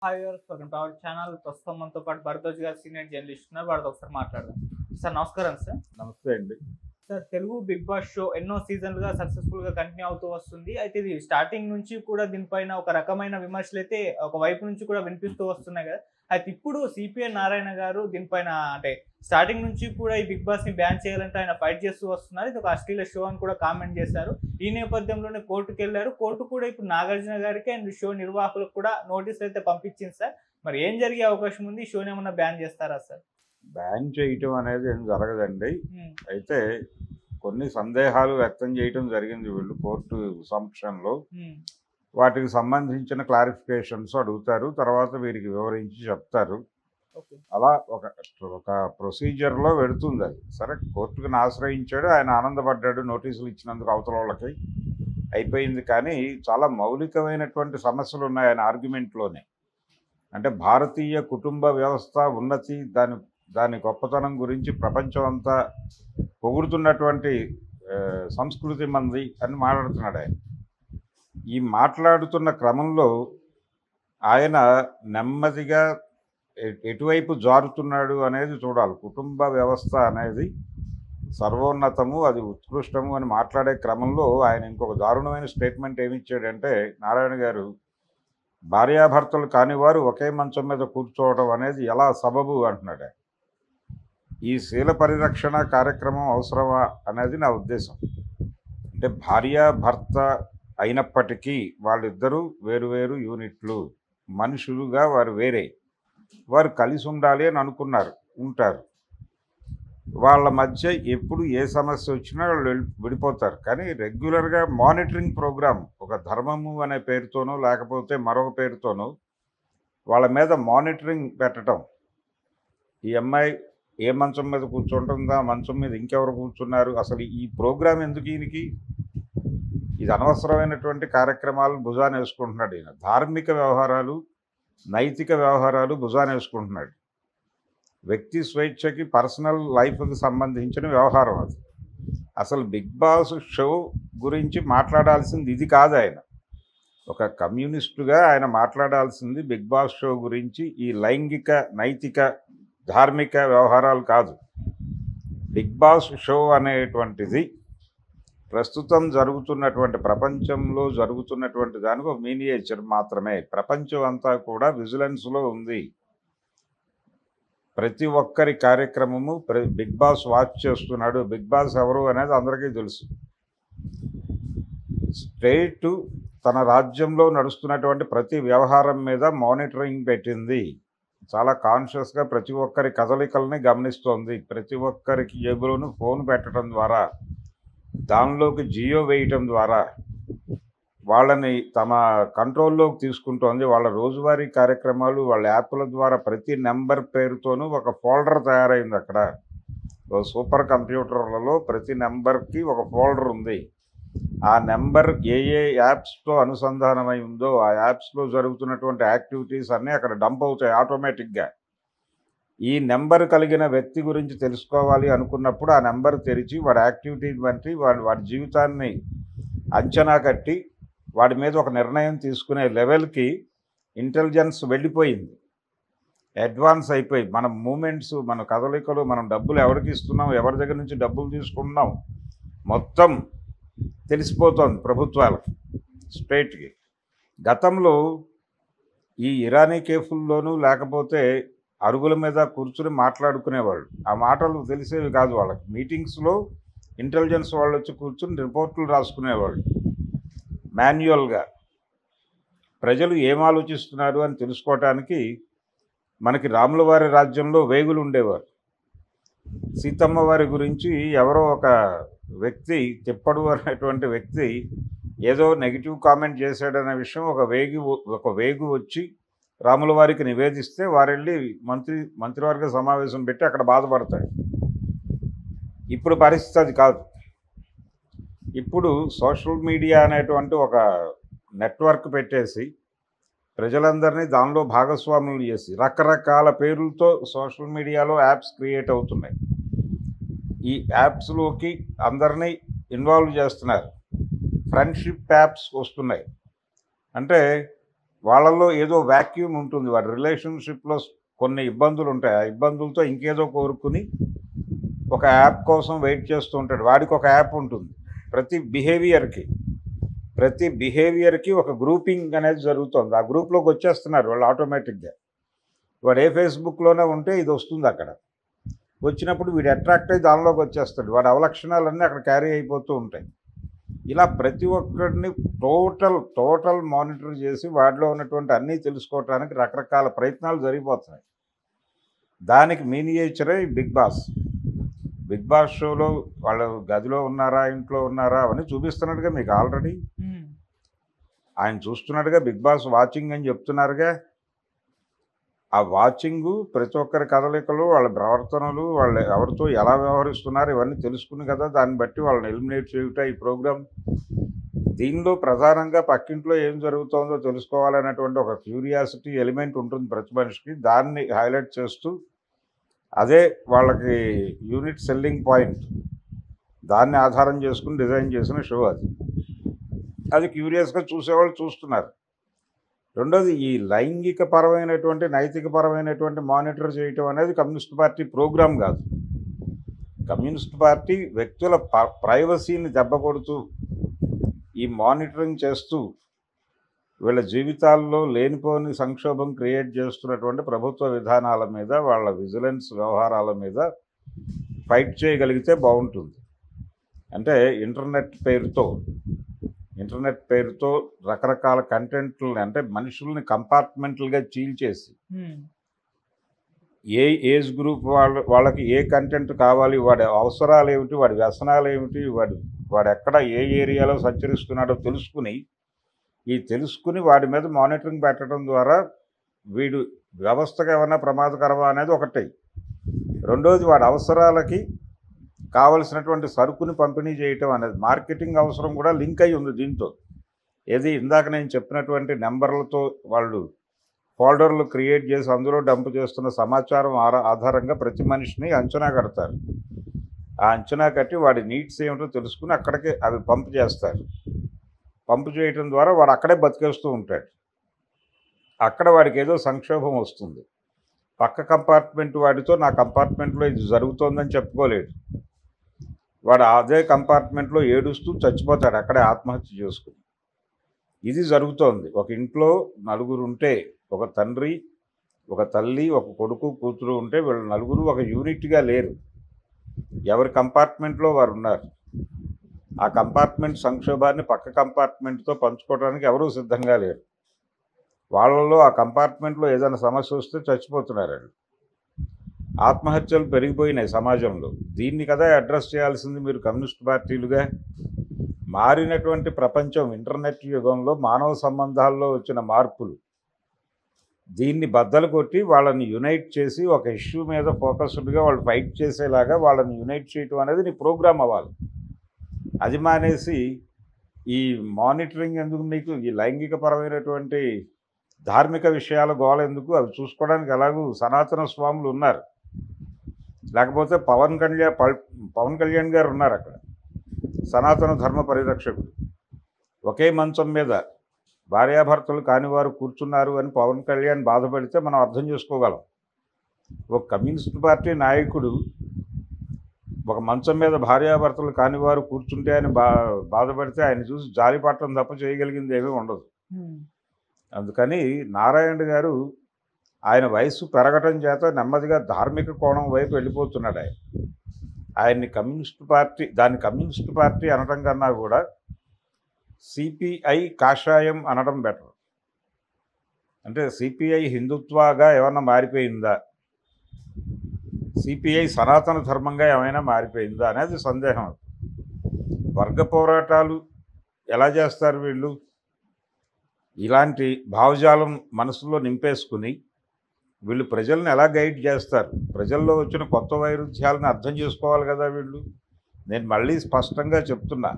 Hi viewers, welcome to our channel. ప్రస్తుతం మనతో పాటు భరద్వాజ్ గారు సీనియర్ జర్నలిస్ట్ ఉన్నారు. వారితో ఒకసారి మాట్లాడదాం. సార్ నమస్కారం సార్. నమస్తే అండి. Sir, Telugu big boss show ఎన్నో సీజన్లుగా సక్సెస్ఫుల్గా కంటిన్యూ అవుతూ వస్తుంది. అయితే ఇది స్టార్టింగ్ నుంచి కూడా దీనిపైన ఒక రకమైన విమర్శలు అయితే ఒక వైపు నుంచి కూడా వినిపిస్తూ వస్తున్నాయి కదా. అయితే ఇప్పుడు సిపిఎన్ నారాయణ గారు దీనిపైన అంటే స్టార్టింగ్ నుంచి కూడా ఈ బిగ్ బాస్ ని బ్యాన్ చేయాలంటే ఆయన ఫైట్ చేస్తూ వస్తున్నారు. ఇది ఒక అశ్లీల షో అని కూడా కామెంట్ చేశారు. ఈ నేపథ్యంలోనే కోర్టుకు వెళ్ళారు. కోర్టు కూడా ఇప్పుడు నాగార్జున గారికి అండ్ షో నిర్వాహకులకు కూడా నోటీసులు అయితే పంపించింది సార్. మరి ఏం జరిగే అవకాశం ఉంది? ఈ షోని ఏమన్నా బ్యాన్ చేస్తారా సార్? బ్యాన్ చేయటం అనేది ఏం జరగదండి. ఉమ్, అయితే కొన్ని సందేహాలు వ్యక్తం చేయటం జరిగింది వీళ్ళు కోర్టు సమక్షంలో. ఉమ్, వాటికి సంబంధించిన క్లారిఫికేషన్స్ అడుగుతారు, తర్వాత వీరికి వివరించి చెప్తారు. ఓకే. అలా ఒక ఒక ప్రొసీజర్లో వెళుతుంది అది. సరే, కోర్టుకు ఆశ్రయించాడు, ఆయన ఆనందపడ్డాడు నోటీసులు ఇచ్చినందుకు అవతల వాళ్ళకి, అయిపోయింది. కానీ చాలా మౌలికమైనటువంటి సమస్యలు ఉన్నాయి ఆయన ఆర్గ్యుమెంట్లోనే. అంటే భారతీయ కుటుంబ వ్యవస్థ ఉన్నతి, దాని గొప్పతనం గురించి ప్రపంచం అంతా పొగుడుతున్నటువంటి సంస్కృతి మంది అని మాట్లాడుతున్నాడు ఆయన. ఈ మాట్లాడుతున్న క్రమంలో ఆయన నెమ్మదిగా ఎటువైపు జారుతున్నాడు అనేది చూడాలి. కుటుంబ వ్యవస్థ అనేది సర్వోన్నతము, అది ఉత్కృష్టము అని మాట్లాడే క్రమంలో ఆయన ఇంకొక దారుణమైన స్టేట్మెంట్ ఏమిచ్చాడంటే, నారాయణ గారు, భార్యాభర్తలు కానివారు ఒకే మంచం మీద కూర్చోవడం అనేది ఎలా సబబు అంటున్నాడు. ఈ శీల పరిరక్షణ కార్యక్రమం అవసరమా అనేది నా ఉద్దేశం. అంటే భార్యాభర్త అయినప్పటికీ వాళ్ళిద్దరూ వేరువేరు యూనిట్లు, మనుషులుగా వారు వేరే, వారు కలిసి ఉండాలి అని అనుకున్నారు, ఉంటారు. వాళ్ళ మధ్య ఎప్పుడు ఏ సమస్య వచ్చినా వాళ్ళు విడిపోతారు. కానీ రెగ్యులర్గా మానిటరింగ్ ప్రోగ్రామ్, ఒక ధర్మము అనే పేరుతోనో లేకపోతే మరొక పేరుతోనో వాళ్ళ మీద మానిటరింగ్ పెట్టడం. ఈ అమ్మాయి ఏ మంచం మీద కూర్చుంటుందా, మంచం మీద ఇంకెవరు కూర్చున్నారు, అసలు ఈ ప్రోగ్రాం ఎందుకు ఈయనకి? ఇది అనవసరమైనటువంటి కార్యక్రమాలు భుజాన వేసుకుంటున్నాడు ఈయన. ధార్మిక వ్యవహారాలు, నైతిక వ్యవహారాలు భుజాన వేసుకుంటున్నాడు. వ్యక్తి స్వేచ్ఛకి, పర్సనల్ లైఫ్కి సంబంధించిన వ్యవహారం అది. అసలు బిగ్ బాస్ షో గురించి మాట్లాడాల్సింది ఇది కాదు. ఆయన ఒక కమ్యూనిస్టుగా ఆయన మాట్లాడాల్సింది బిగ్ బాస్ షో గురించి ఈ లైంగిక, నైతిక, ధార్మిక వ్యవహారాలు కాదు. బిగ్ బాస్ షో అనేటువంటిది ప్రస్తుతం జరుగుతున్నటువంటి ప్రపంచంలో జరుగుతున్నటువంటి దానికి ఒక మినియేచర్ మాత్రమే. ప్రపంచం అంతా కూడా విజిలెన్స్లో ఉంది. ప్రతి ఒక్కరి కార్యక్రమము బిగ్ బాస్ వాచ్ చేస్తున్నాడు. బిగ్ బాస్ ఎవరు అనేది అందరికీ తెలుసు. స్టేటు తన రాజ్యంలో నడుస్తున్నటువంటి ప్రతి వ్యవహారం మీద మానిటరింగ్ పెట్టింది. చాలా కాన్షియస్గా ప్రతి ఒక్కరి కదలికల్ని గమనిస్తోంది. ప్రతి ఒక్కరికి జేబులోనూ ఫోన్ పెట్టడం ద్వారా, దానిలోకి జియో వేయటం ద్వారా వాళ్ళని తమ కంట్రోల్లోకి తీసుకుంటోంది. వాళ్ళ రోజువారీ కార్యక్రమాలు వాళ్ళ యాప్ల ద్వారా ప్రతి నెంబర్ పేరుతోనూ ఒక ఫోల్డర్ తయారైంది. అక్కడ సూపర్ కంప్యూటర్లలో ప్రతి నెంబర్కి ఒక ఫోల్డర్ ఉంది. ఆ నెంబర్ ఏ యాప్స్తో అనుసంధానమై ఉందో ఆ యాప్స్లో జరుగుతున్నటువంటి యాక్టివిటీస్ అన్నీ అక్కడ డంప్ అవుతాయి ఆటోమేటిక్గా. ఈ నెంబర్ కలిగిన వ్యక్తి గురించి తెలుసుకోవాలి అనుకున్నప్పుడు ఆ నెంబర్ తెరిచి వాడి యాక్టివిటీని బట్టి వాడి జీవితాన్ని అంచనా కట్టి వాడి మీద ఒక నిర్ణయం తీసుకునే లెవెల్కి ఇంటెలిజెన్స్ వెళ్ళిపోయింది, అడ్వాన్స్ అయిపోయి. మన మూమెంట్స్, మన కదలికలు, మనం డబ్బులు ఎవరికి ఇస్తున్నాం, ఎవరి దగ్గర నుంచి డబ్బులు తీసుకుంటున్నాం, మొత్తం తెలిసిపోతోంది ప్రభుత్వాలకి, స్టేట్కి. గతంలో ఈ ఇరానీ కేఫుల్లోనూ లేకపోతే అరుగుల మీద కూర్చుని మాట్లాడుకునేవాళ్ళు. ఆ మాటలు తెలిసేవి కాదు వాళ్ళకి. మీటింగ్స్లో ఇంటెలిజెన్స్ వాళ్ళు వచ్చి కూర్చుని రిపోర్టులు రాసుకునేవాళ్ళు మాన్యువల్గా. ప్రజలు ఏం ఆలోచిస్తున్నారు అని తెలుసుకోవటానికి మనకి రాముల వారి రాజ్యంలో వేగులు ఉండేవారు. సీతమ్మ వారి గురించి ఎవరో ఒక వ్యక్తి, తిప్పడు అనేటువంటి వ్యక్తి ఏదో నెగిటివ్ కామెంట్ చేశాడనే విషయం ఒక వేగు వచ్చి రాముల వారికి నివేదిస్తే వారెళ్ళి మంత్రివర్గ సమావేశం పెట్టి అక్కడ బాధపడతాడు. ఇప్పుడు పరిస్థితి అది కాదు. ఇప్పుడు సోషల్ మీడియా అనేటువంటి ఒక నెట్వర్క్ పెట్టేసి ప్రజలందరినీ దానిలో భాగస్వాములు చేసి రకరకాల పేర్లతో సోషల్ మీడియాలో యాప్స్ క్రియేట్ అవుతున్నాయి. ఈ యాప్స్లోకి అందరినీ ఇన్వాల్వ్ చేస్తున్నారు. ఫ్రెండ్షిప్ యాప్స్ వస్తున్నాయి. అంటే వాళ్ళలో ఏదో వాక్యూమ్ ఉంటుంది. వాడి రిలేషన్‌షిప్‌లో కొన్ని ఇబ్బందులు ఉంటాయి. ఆ ఇబ్బందులతో ఇంకేదో కోరుకుని ఒక యాప్ కోసం వెయిట్ చేస్తూ ఉంటాడు. వాడికి ఒక యాప్ ఉంటుంది. ప్రతి బిహేవియర్‌కి ఒక గ్రూపింగ్ అనేది జరుగుతోంది. ఆ గ్రూప్‌లోకి వచ్చేస్తున్నారు వాళ్ళు ఆటోమేటిక్‌గా. వాడు ఏ ఫేస్‌బుక్‌లోనే ఉంటే ఇది వస్తుంది అక్కడ. వచ్చినప్పుడు వీడు అట్రాక్ట్ అయ్యి దానిలోకి వచ్చేస్తాడు. వాడి అవలక్షణాలన్నీ అక్కడ క్యారీ అయిపోతూ ఉంటాయి. ఇలా ప్రతి ఒక్కడిని టోటల్ మానిటర్ చేసి వాడిలో ఉన్నటువంటి అన్నీ తెలుసుకోవటానికి రకరకాల ప్రయత్నాలు జరిగిపోతున్నాయి. దానికి మినియేచరే ఈ బిగ్ బాస్. బిగ్ బాస్ షోలో వాళ్ళు గదిలో ఉన్నారా, ఇంట్లో ఉన్నారా అవన్నీ చూపిస్తున్నాడుగా మీకు ఆల్రెడీ. ఆయన చూస్తున్నాడుగా, బిగ్ బాస్ వాచింగ్ అని చెప్తున్నారుగా. ఆ వాచింగు, ప్రతి ఒక్కరి కదలికలు, వాళ్ళ ప్రవర్తనలు, వాళ్ళు ఎవరితో ఎలా వ్యవహరిస్తున్నారు ఇవన్నీ తెలుసుకుని కదా దాన్ని బట్టి వాళ్ళని ఎలిమినేట్ చేయుట ఈ ప్రోగ్రామ్. దీనిలో ప్రధానంగా పక్కింట్లో ఏం జరుగుతోందో తెలుసుకోవాలనేటువంటి ఒక క్యూరియాసిటీ ఎలిమెంట్ ఉంటుంది ప్రతి మనిషికి. దాన్ని హైలైట్ చేస్తూ అదే వాళ్ళకి యూనిట్ సెల్లింగ్ పాయింట్. దాన్ని ఆధారం చేసుకుని డిజైన్ చేసిన షో అది. అది క్యూరియస్గా చూసేవాళ్ళు చూస్తున్నారు. రెండోది, ఈ లైంగిక పరమైనటువంటి నైతిక పరమైనటువంటి మానిటర్ చేయటం అనేది కమ్యూనిస్ట్ పార్టీ ప్రోగ్రాం కాదు. కమ్యూనిస్ట్ పార్టీ వ్యక్తుల ప్రైవసీని దెబ్బకొడుతూ ఈ మానిటరింగ్ చేస్తూ వీళ్ళ జీవితాల్లో లేనిపోని సంక్షోభం క్రియేట్ చేస్తున్నటువంటి ప్రభుత్వ విధానాల మీద, వాళ్ళ విజిలెన్స్ వ్యవహారాల మీద ఫైట్ చేయగలిగితే బాగుంటుంది. అంటే ఇంటర్నెట్ పేరుతో రకరకాల కంటెంట్లని, అంటే మనుషుల్ని కంపార్ట్మెంట్లుగా చీల్చేసి ఏ ఏజ్ గ్రూప్ వాళ్ళకి ఏ కంటెంట్ కావాలి, వాడి అవసరాలు ఏమిటి, వాడి వ్యసనాలు ఏమిటి, వాడు ఎక్కడ ఏ ఏరియాలో సంచరిస్తున్నాడో తెలుసుకుని వాడి మీద మానిటరింగ్ పెట్టడం ద్వారా వీడు వ్యవస్థకు ఏమైనా ప్రమాదకరమా అనేది ఒకటి. రెండోది, వాడి అవసరాలకి కావలసినటువంటి సరుకుని పంపిణీ చేయటం అనేది, మార్కెటింగ్ అవసరం కూడా లింక్ అయి ఉంది దీంతో. ఏది ఇందాక నేను చెప్పినటువంటి నెంబర్లతో వాళ్ళు ఫోల్డర్లు క్రియేట్ చేసి అందులో డంప్ చేస్తున్న సమాచారం ఆధారంగా ప్రతి మనిషిని అంచనా కడతారు. ఆ అంచనా కట్టి వాడి నీడ్స్ ఏమిటో తెలుసుకుని అక్కడికే అవి పంపు చేస్తారు. పంపు చేయటం ద్వారా వాడు అక్కడే బతికేస్తూ ఉంటాడు. అక్కడ వాడికి ఏదో సంక్షోభం వస్తుంది. పక్క కంపార్ట్మెంట్ వాడితో నా కంపార్ట్మెంట్లో ఇది జరుగుతోందని చెప్పుకోలేడు. వాడు అదే కంపార్ట్మెంట్లో ఏడుస్తూ చచ్చిపోతాడు అక్కడే ఆత్మహత్య చేసుకుని. ఇది జరుగుతోంది. ఒక ఇంట్లో నలుగురు ఉంటే, ఒక తండ్రి, ఒక తల్లి, ఒక కొడుకు, కూతురు ఉంటే వీళ్ళు నలుగురు ఒక యూనిట్గా లేరు. ఎవరి కంపార్ట్మెంట్లో వారు ఉన్నారు. ఆ కంపార్ట్మెంట్ సంక్షోభాన్ని పక్క కంపార్ట్మెంట్తో పంచుకోవడానికి ఎవరూ సిద్ధంగా లేరు. వాళ్ళలో ఆ కంపార్ట్మెంట్లో ఏదైనా సమస్య వస్తే చచ్చిపోతున్నారు వాళ్ళు. ఆత్మహత్యలు పెరిగిపోయినాయి సమాజంలో. దీన్ని కదా అడ్రస్ చేయాల్సింది మీరు కమ్యూనిస్ట్ పార్టీలుగా. మారినటువంటి ప్రపంచం, ఇంటర్నెట్ యుగంలో మానవ సంబంధాల్లో వచ్చిన మార్పులు, దీన్ని బద్దలు కొట్టి వాళ్ళని యునైట్ చేసి ఒక ఇష్యూ మీద ఫోకస్డ్గా వాళ్ళు ఫైట్ చేసేలాగా వాళ్ళని యునైట్ చేయటం అనేది నీ ప్రోగ్రామ్ అవ్వాలి. అది మానేసి ఈ మానిటరింగ్ ఎందుకు మీకు, ఈ లైంగిక పరమైనటువంటి ధార్మిక విషయాల గోల ఎందుకు? అవి చూసుకోవడానికి ఎలాగూ సనాతన స్వాములు ఉన్నారు. లేకపోతే పవన్ కళ్యాణ్ గారు ఉన్నారు అక్కడ, సనాతన ధర్మ పరిరక్షకుడు. ఒకే మంచం మీద భార్యాభర్తలు కానివారు కూర్చున్నారు అని పవన్ కళ్యాణ్ బాధపడితే మనం అర్థం చేసుకోగలం. ఒక కమ్యూనిస్ట్ పార్టీ నాయకుడు ఒక మంచం మీద భార్యాభర్తలు కానివారు కూర్చుంటే అని బాధపడితే ఆయన చూసి జాలిపడటం తప్ప చేయగలిగింది ఏమీ ఉండదు. అందుకని నారాయణ గారు ఆయన వయసు పెరగటం చేత నెమ్మదిగా ధార్మిక కోణం వైపు వెళ్ళిపోతున్నాడు. ఆయన్ని కమ్యూనిస్ట్ పార్టీ అనడం కన్నా కూడా సిపిఐ కాషాయం అనడం బెటర్. అంటే సిపిఐ హిందుత్వగా ఏమన్నా మారిపోయిందా, సిపిఐ సనాతన ధర్మంగా ఏమైనా మారిపోయిందా అనేది సందేహం. వర్గ పోరాటాలు ఎలా చేస్తారు వీళ్ళు? ఇలాంటి భావజాలం మనసులో నింపేసుకుని వీళ్ళు ప్రజలను ఎలా గైడ్ చేస్తారు? ప్రజల్లో వచ్చిన కొత్త వైరుధ్యాలను అర్థం చేసుకోవాలి కదా వీళ్ళు. నేను మళ్ళీ స్పష్టంగా చెప్తున్నా,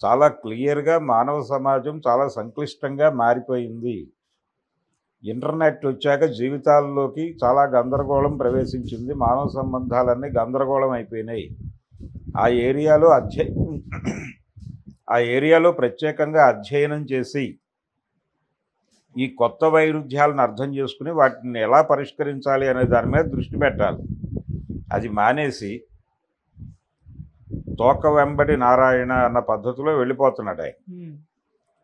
చాలా క్లియర్గా మానవ సమాజం చాలా సంక్లిష్టంగా మారిపోయింది. ఇంటర్నెట్ వచ్చాక జీవితాల్లోకి చాలా గందరగోళం ప్రవేశించింది. మానవ సంబంధాలన్నీ గందరగోళం అయిపోయినాయి. ఆ ఏరియాలో ప్రత్యేకంగా అధ్యయనం చేసి ఈ కొత్త వైరుధ్యాలను అర్థం చేసుకుని వాటిని ఎలా పరిష్కరించాలి అనే దాని మీద దృష్టి పెట్టాలి. అది మానేసి తోక వెంబడి నారాయణ అన్న పద్ధతిలో వెళ్ళిపోతున్నాడు ఆయన.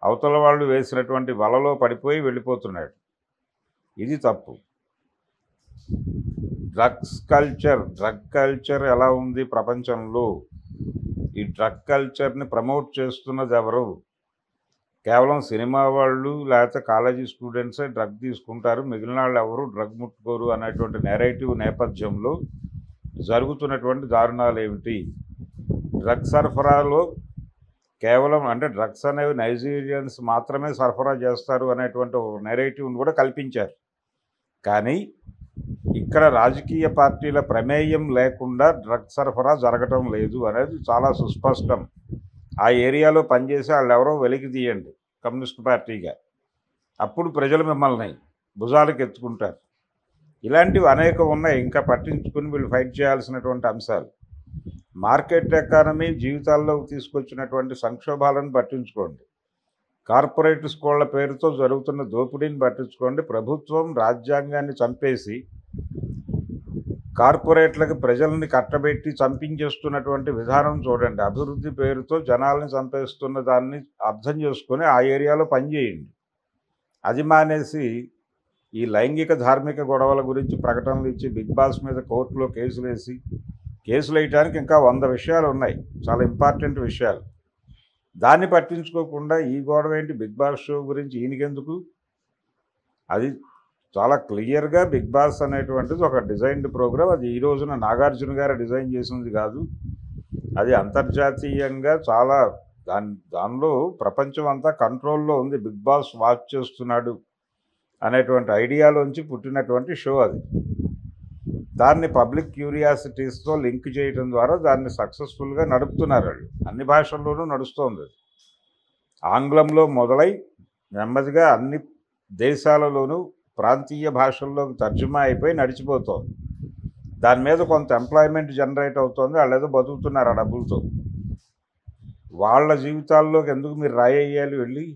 అవతల వాళ్ళు వేసినటువంటి వలలో పడిపోయి వెళ్ళిపోతున్నాడు. ఇది తప్పు. డ్రగ్ కల్చర్ ఎలా ఉంది ప్రపంచంలో? ఈ డ్రగ్ కల్చర్ని ప్రమోట్ చేస్తున్నది ఎవరు? కేవలం సినిమా వాళ్ళు లేకపోతే కాలేజీ స్టూడెంట్సే డ్రగ్ తీసుకుంటారు, మిగిలిన వాళ్ళు ఎవరు డ్రగ్ ముట్టుకోరు అనేటువంటి నెరేటివ్ నేపథ్యంలో జరుగుతున్నటువంటి దారుణాలు ఏమిటి? డ్రగ్ సరఫరాలో కేవలం అంటే డ్రగ్స్ అనేవి నైజీరియన్స్ మాత్రమే సరఫరా చేస్తారు అనేటువంటి నెరేటివ్ని కూడా కల్పించారు. కానీ ఇక్కడ రాజకీయ పార్టీల ప్రమేయం లేకుండా డ్రగ్ సరఫరా జరగటం లేదు అనేది చాలా సుస్పష్టం. ఆ ఏరియాలో పనిచేసి వాళ్ళు ఎవరో వెలికి తీయండి కమ్యూనిస్ట్ పార్టీగా, అప్పుడు ప్రజలు మిమ్మల్ని భుజాలకు ఎత్తుకుంటారు. ఇలాంటివి అనేకం ఉన్నాయి ఇంకా పట్టించుకుని వీళ్ళు ఫైట్ చేయాల్సినటువంటి అంశాలు. మార్కెట్ ఎకానమీ జీవితాల్లోకి తీసుకొచ్చినటువంటి సంక్షోభాలను పట్టించుకోండి. కార్పొరేట్ స్కూళ్ల పేరుతో జరుగుతున్న దోపిడీని పట్టించుకోండి. ప్రభుత్వం రాజ్యాంగాన్ని చంపేసి కార్పొరేట్లకు ప్రజల్ని కట్టబెట్టి చంపించేస్తున్నటువంటి విధానం చూడండి. అభివృద్ధి పేరుతో జనాల్ని చంపేస్తున్న దాన్ని అర్థం చేసుకొని ఆ ఏరియాలో పనిచేయండి. అది మానేసి ఈ లైంగిక ధార్మిక గొడవల గురించి ప్రకటనలు ఇచ్చి బిగ్ బాస్ మీద కోర్టులో కేసులు వేయడానికి ఇంకా 100 విషయాలు ఉన్నాయి, చాలా ఇంపార్టెంట్ విషయాలు. దాన్ని పట్టించుకోకుండా ఈ గొడవ ఏంటి, బిగ్ బాస్ షో గురించి ఈయనకెందుకు? అది చాలా క్లియర్గా బిగ్ బాస్ అనేటువంటిది ఒక డిజైన్డ్ ప్రోగ్రామ్. అది ఈ రోజున నాగార్జున గారు డిజైన్ చేసినది కాదు. అది అంతర్జాతీయంగా చాలా దానిలో ప్రపంచం అంతా కంట్రోల్లో ఉంది. బిగ్ బాస్ వాచ్ చేస్తున్నాడు అనేటువంటి ఐడియాలోంచి పుట్టినటువంటి షో అది. దాన్ని పబ్లిక్ క్యూరియాసిటీస్తో లింక్ చేయడం ద్వారా దాన్ని సక్సెస్ఫుల్గా నడుపుతున్నారు వాళ్ళు. అన్ని భాషల్లోనూ నడుస్తోంది. ఆంగ్లంలో మొదలై నెమ్మదిగా అన్ని దేశాలలోనూ ప్రాంతీయ భాషల్లోకి తర్జుమా అయిపోయి నడిచిపోతోంది. దాని మీద కొంత ఎంప్లాయ్మెంట్ జనరేట్ అవుతోంది. వాళ్ళు ఏదో బతుకుతున్నారు ఆ డబ్బులతో. వాళ్ళ జీవితాల్లోకి ఎందుకు మీరు రాయేయాలి వెళ్ళి?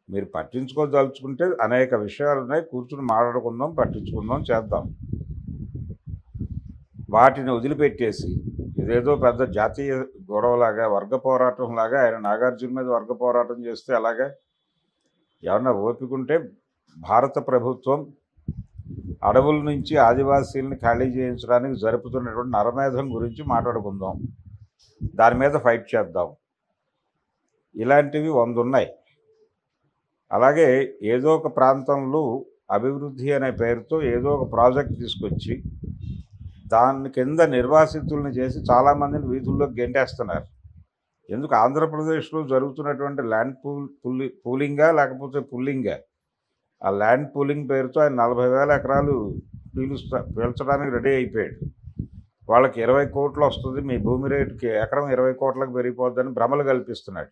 మీరు పట్టించుకోదలుచుకుంటే అనేక విషయాలు ఉన్నాయి, కూర్చుని మాట్లాడుకుందాం, పట్టించుకుందాం, చేద్దాం. వాటిని వదిలిపెట్టేసి ఇదేదో పెద్ద జాతీయ గొడవలాగా వర్గ పోరాటంలాగా ఆయన నాగార్జున మీద వర్గ పోరాటం చేస్తే అలాగా ఏమన్నా ఓపికంటే భారత ప్రభుత్వం అడవుల నుంచి ఆదివాసీలను ఖాళీ చేయించడానికి జరుపుతున్నటువంటి నరమేధం గురించి మాట్లాడుకుందాం, దాని మీద ఫైట్ చేద్దాం. ఇలాంటివి 100 ఉన్నాయి. అలాగే ఏదో ఒక ప్రాంతంలో అభివృద్ధి అనే పేరుతో ఏదో ఒక ప్రాజెక్ట్ తీసుకొచ్చి దాని కింద నిర్వాసితులను చేసి చాలామందిని వీధుల్లోకి గెంటేస్తున్నారు. ఎందుకు? ఆంధ్రప్రదేశ్లో జరుగుతున్నటువంటి ల్యాండ్ పూలింగా లేకపోతే పుల్లింగా? ఆ ల్యాండ్ పూలింగ్ పేరుతో ఆయన 40,000 ఎకరాలు పీల్చడానికి రెడీ అయిపోయాడు. వాళ్ళకి 20 కోట్లు వస్తుంది, మీ భూమి రేటుకి ఎకరం 20 కోట్లకు పెరిగిపోద్దని భ్రమలు కల్పిస్తున్నాడు.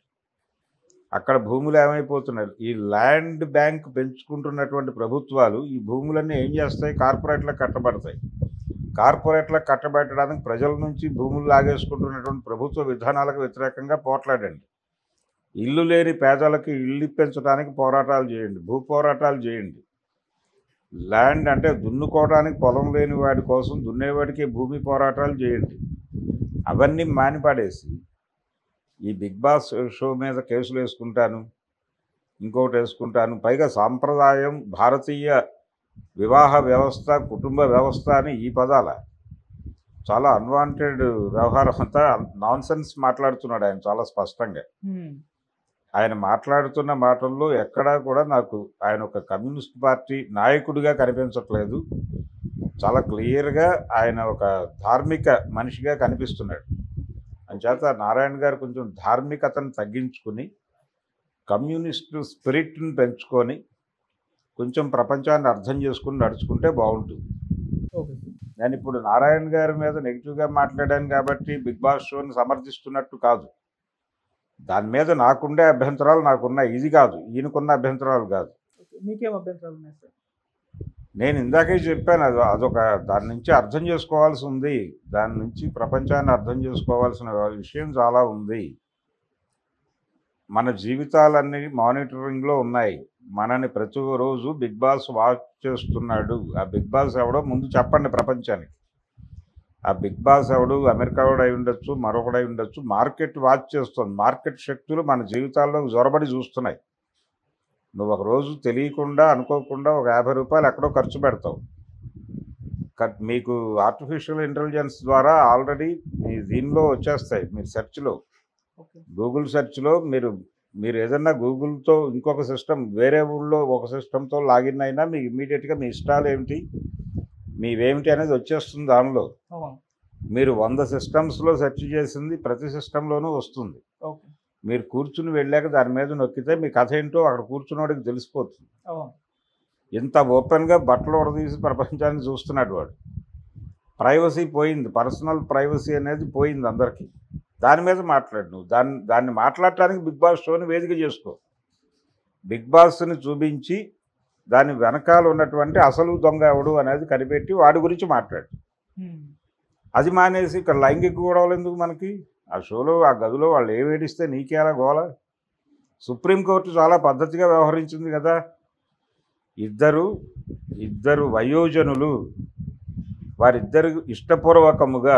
అక్కడ భూములు ఏమైపోతున్నాయి? ఈ ల్యాండ్ బ్యాంక్ పెంచుకుంటున్నటువంటి ప్రభుత్వాలు ఈ భూములన్నీ ఏం చేస్తాయి? కార్పొరేట్లకు కట్టబడతాయి. కార్పొరేట్లకు కట్టబెట్టడానికి ప్రజల నుంచి భూములు లాగేసుకుంటున్నటువంటి ప్రభుత్వ విధానాలకు వ్యతిరేకంగా పోట్లాడండి. ఇల్లు లేని పేదలకు ఇల్లు ఇప్పించడానికి పోరాటాలు చేయండి, భూ పోరాటాలు చేయండి. ల్యాండ్ అంటే దున్నుకోవడానికి పొలం లేని వాడి కోసం దున్నేవాడికి భూమి పోరాటాలు చేయండి. అవన్నీ మానిపాడేసి ఈ బిగ్ బాస్ షో మీద కేసులు వేసుకుంటాను, ఇంకోటి వేసుకుంటాను, పైగా సాంప్రదాయం, భారతీయ వివాహ వ్యవస్థ, కుటుంబ వ్యవస్థ అని ఈ పదాల చాలా అన్వాంటెడ్ వ్యవహారం అంతా నాన్సెన్స్ మాట్లాడుతున్నాడు ఆయన చాలా స్పష్టంగా. ఆయన మాట్లాడుతున్న మాటల్లో ఎక్కడా కూడా నాకు ఆయన ఒక కమ్యూనిస్ట్ పార్టీ నాయకుడిగా కనిపించట్లేదు. చాలా క్లియర్గా ఆయన ఒక ధార్మిక మనిషిగా కనిపిస్తున్నాడు. అంచేత నారాయణ గారు కొంచెం ధార్మికతను తగ్గించుకుని కమ్యూనిస్టు స్పిరిట్ని పెంచుకొని కొంచెం ప్రపంచాన్ని అర్థం చేసుకుని నడుచుకుంటే బాగుంటుంది. నేను ఇప్పుడు నారాయణ గారి మీద నెగిటివ్గా మాట్లాడాను కాబట్టి బిగ్ బాస్ షోని సమర్థిస్తున్నట్టు కాదు. దాని మీద నాకుండే అభ్యంతరాలు నాకున్నాయి, ఇది కాదు, ఈయనకున్న అభ్యంతరాలు కాదు. మీకేం అభ్యంతరాలు ఉన్నాయి సార్? నేను ఇందాకే చెప్పాను, అదొక దాని నుంచి అర్థం చేసుకోవాల్సి ఉంది, దాని నుంచి ప్రపంచాన్ని అర్థం చేసుకోవాల్సిన విషయం చాలా ఉంది. మన జీవితాలన్నీ మానిటరింగ్లో ఉన్నాయి. మనని ప్రతిరోజు బిగ్ బాస్ వాచ్ చేస్తున్నాడు. ఆ బిగ్ బాస్ ఎవడో ముందు చెప్పండి ప్రపంచానికి. ఆ బిగ్ బాస్ ఎవడు అమెరికా వాడు అయి ఉండొచ్చు, మరొకడై ఉండొచ్చు. మార్కెట్ వాచ్ చేస్తుంది. మార్కెట్ శక్తులు మన జీవితాల్లో జొరబడి చూస్తున్నాయి. నువ్వు ఒక రోజు తెలియకుండా అనుకోకుండా ఒక ₹50 ఎక్కడో ఖర్చు పెడతావు. మీకు ఆర్టిఫిషియల్ ఇంటెలిజెన్స్ ద్వారా ఆల్రెడీ మీ దీనిలో వచ్చేస్తాయి. మీరు సెర్చ్లో, ఓకే. గూగుల్ సెర్చ్లో మీరు ఏదన్నా గూగుల్తో ఇంకొక సిస్టమ్ వేరే ఊళ్ళో ఒక సిస్టమ్తో లాగిన్ అయినా మీకు ఇమ్మీడియట్గా మీ ఇష్టాలు ఏమిటి, మీవేమిటి అనేది వచ్చేస్తుంది దానిలో. అవును. మీరు 100 సిస్టమ్స్లో సెర్చ్ చేసింది ప్రతి సిస్టంలోనూ వస్తుంది. ఓకే. మీరు కూర్చుని వెళ్ళాక దాని మీద నొక్కితే మీ కథ ఏంటో అక్కడ కూర్చున్నవాడికి తెలిసిపోతుంది. అవును. ఇంత ఓపెన్గా బట్టలు ఉడదీసి ప్రపంచాన్ని చూస్తున్నాడు వాడు. ప్రైవసీ పోయింది, పర్సనల్ ప్రైవసీ అనేది పోయింది అందరికీ. దాని మీద మాట్లాడు నువ్వు. దాన్ని మాట్లాడటానికి బిగ్ బాస్ షోని వేదిక చేసుకో. బిగ్ బాస్ని చూపించి దాని వెనకాల ఉన్నటువంటి అసలు దొంగ ఎవడు అనేది కనిపెట్టి వాడి గురించి మాట్లాడు. అది మానేసి ఇక్కడ లైంగిక గొడవలు ఎందుకు మనకి? ఆ షోలో ఆ గదిలో వాళ్ళు ఏడిస్తే నీకేలా గోల? సుప్రీంకోర్టు చాలా పద్ధతిగా వ్యవహరించింది కదా. ఇద్దరు వయోజనులు వారిద్దరు ఇష్టపూర్వకముగా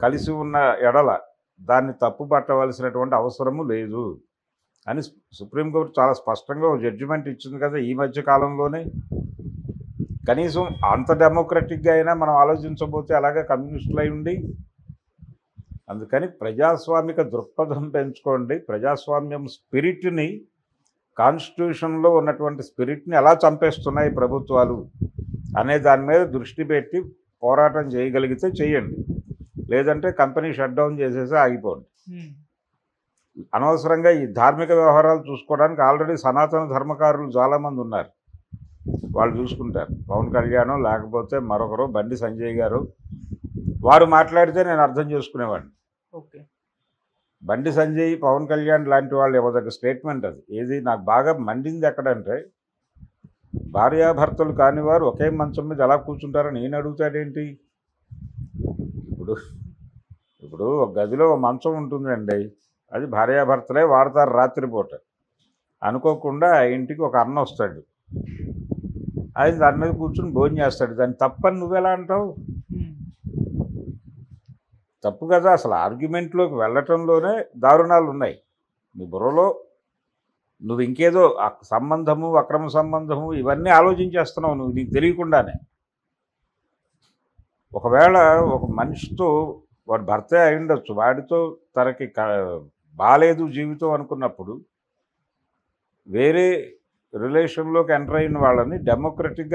కలిసి ఉన్న ఎడల దాన్ని తప్పు పట్టవలసినటువంటి అవసరము లేదు అని సుప్రీంకోర్టు చాలా స్పష్టంగా జడ్జిమెంట్ ఇచ్చింది కదా ఈ మధ్య కాలంలోనే. కనీసం అంత డెమోక్రటిక్గా అయినా మనం ఆలోచించబోతే అలాగే కమ్యూనిస్టులు అయి ఉండి. అందుకని ప్రజాస్వామిక దృక్పథం పెంచుకోండి. ప్రజాస్వామ్యం స్పిరిట్ని, కాన్స్టిట్యూషన్లో ఉన్నటువంటి స్పిరిట్ని ఎలా చంపేస్తున్నాయి ప్రభుత్వాలు అనే దాని మీద దృష్టి పెట్టి పోరాటం చేయగలిగితే చేయండి. లేదంటే కంపెనీ షట్ డౌన్ చేసేసి ఆగిపోండి. అనవసరంగా ఈ ధార్మిక వ్యవహారాలు చూసుకోవడానికి ఆల్రెడీ సనాతన ధర్మకారులు చాలామంది ఉన్నారు. వాళ్ళు చూసుకుంటారు. పవన్ కళ్యాణ్ లేకపోతే మరొకరు బండి సంజయ్ గారు వారు మాట్లాడితే నేను అర్థం చేసుకునేవాడిని. ఓకే. బండి సంజయ్, పవన్ కళ్యాణ్ లాంటి వాళ్ళు ఇవ్వదగ్గ స్టేట్మెంట్ అది. ఏది నాకు బాగా మండింది ఎక్కడంటే, భార్యాభర్తలు కాని వారు ఒకే మంచం మీద ఎలా కూర్చుంటారని నేను అడుగుతాడేంటి? ఇప్పుడు ఒక గదిలో మంచం ఉంటుందండి, అది భార్యాభర్తలే వాడతారు రాత్రిపూట. అనుకోకుండా ఆ ఇంటికి ఒక అన్న వస్తాడు, ఆయన దాని మీద కూర్చుని భోజనం చేస్తాడు. దాన్ని తప్పని నువ్వెలా అంటావు? తప్పు కదా. అసలు ఆర్గ్యుమెంట్లోకి వెళ్ళటంలోనే దారుణాలు ఉన్నాయి. నీ బుర్రలో నువ్వు ఇంకేదో సంబంధము, అక్రమ సంబంధము ఇవన్నీ ఆలోచించేస్తున్నావు నువ్వు నీకు తెలియకుండానే. ఒకవేళ ఒక మనిషితో వాడు భర్తే అయి ఉండొచ్చు, వాడితో తనకి బాలేదు జీవితం అనుకున్నప్పుడు వేరే రిలేషన్లోకి ఎంటర్ అయిన వాళ్ళని డెమోక్రటిక్గా